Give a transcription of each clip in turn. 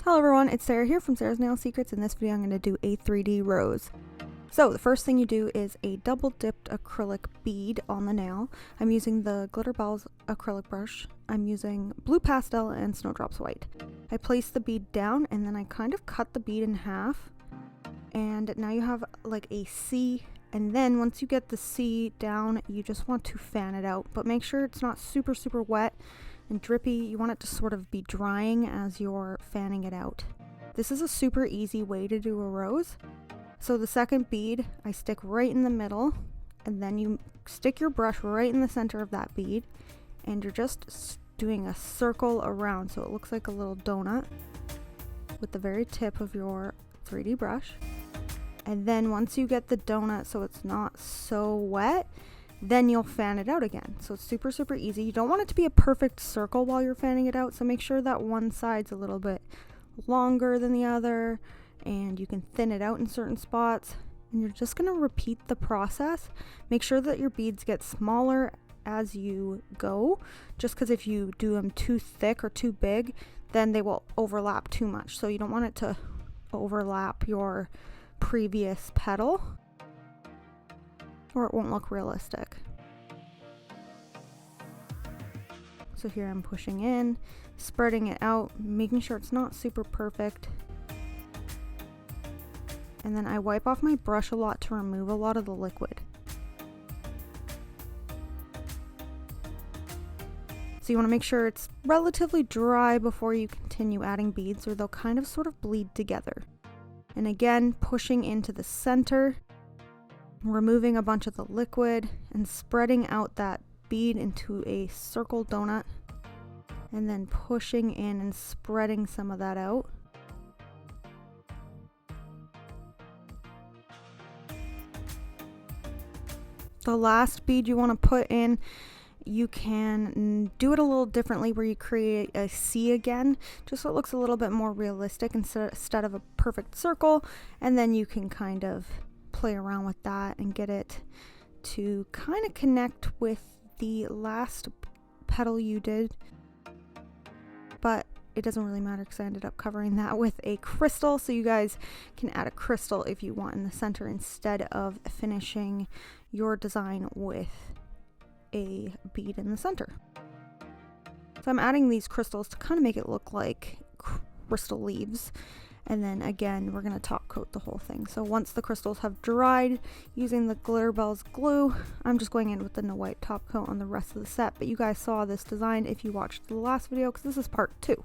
Hello everyone, it's Sarah here from Sarah's Nail Secrets. In this video I'm going to do a 3D rose. So the first thing you do is a double dipped acrylic bead on the nail. I'm using the GLITTERBELS Acrylic brush. I'm using blue pastel and snowdrops white. I place the bead down and then I kind of cut the bead in half. And now you have like a C, and then once you get the C down, you just want to fan it out. But make sure it's not super wet and drippy. You want it to sort of be drying as you're fanning it out. This is a super easy way to do a rose. So the second bead I stick right in the middle, and then you stick your brush right in the center of that bead, and you're just doing a circle around so it looks like a little donut with the very tip of your 3D brush. And then once you get the donut so it's not so wet, then you'll fan it out again. So it's super easy. You don't want it to be a perfect circle while you're fanning it out, so make sure that one side's a little bit longer than the other, and you can thin it out in certain spots. And you're just going to repeat the process. Make sure that your beads get smaller as you go, just because if you do them too thick or too big, then they will overlap too much. So you don't want it to overlap your previous petal, or it won't look realistic. So here I'm pushing in, spreading it out, making sure it's not super perfect. And then I wipe off my brush a lot to remove a lot of the liquid. So you want to make sure it's relatively dry before you continue adding beads, or they'll kind of sort of bleed together. And again, pushing into the center, removing a bunch of the liquid and spreading out that bead into a circle donut, and then pushing in and spreading some of that out. The last bead you want to put in, you can do it a little differently, where you create a C again, just so it looks a little bit more realistic instead of a perfect circle. And then you can kind of play around with that and get it to kind of connect with the last petal you did. But it doesn't really matter because I ended up covering that with a crystal, so you guys can add a crystal if you want in the center instead of finishing your design with a bead in the center. So I'm adding these crystals to kind of make it look like crystal leaves. And then again, we're going to top coat the whole thing. So once the crystals have dried, using the GLITTERBELS glue, I'm just going in with the no white top coat on the rest of the set. But you guys saw this design if you watched the last video, because this is part 2.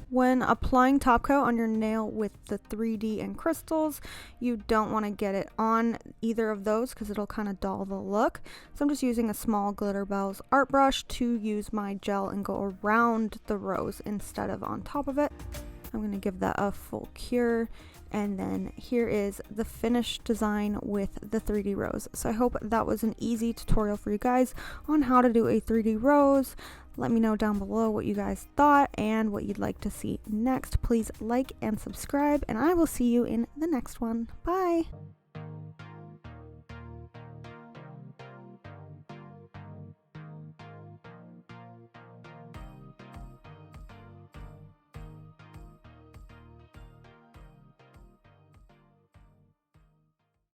When applying top coat on your nail with the 3D and crystals, you don't want to get it on either of those because it'll kind of dull the look. So I'm just using a small GLITTERBELS art brush to use my gel and go around the rose instead of on top of it. I'm going to give that a full cure. And then here is the finished design with the 3D rose. So I hope that was an easy tutorial for you guys on how to do a 3D rose. Let me know down below what you guys thought and what you'd like to see next. Please like and subscribe, and I will see you in the next one. Bye!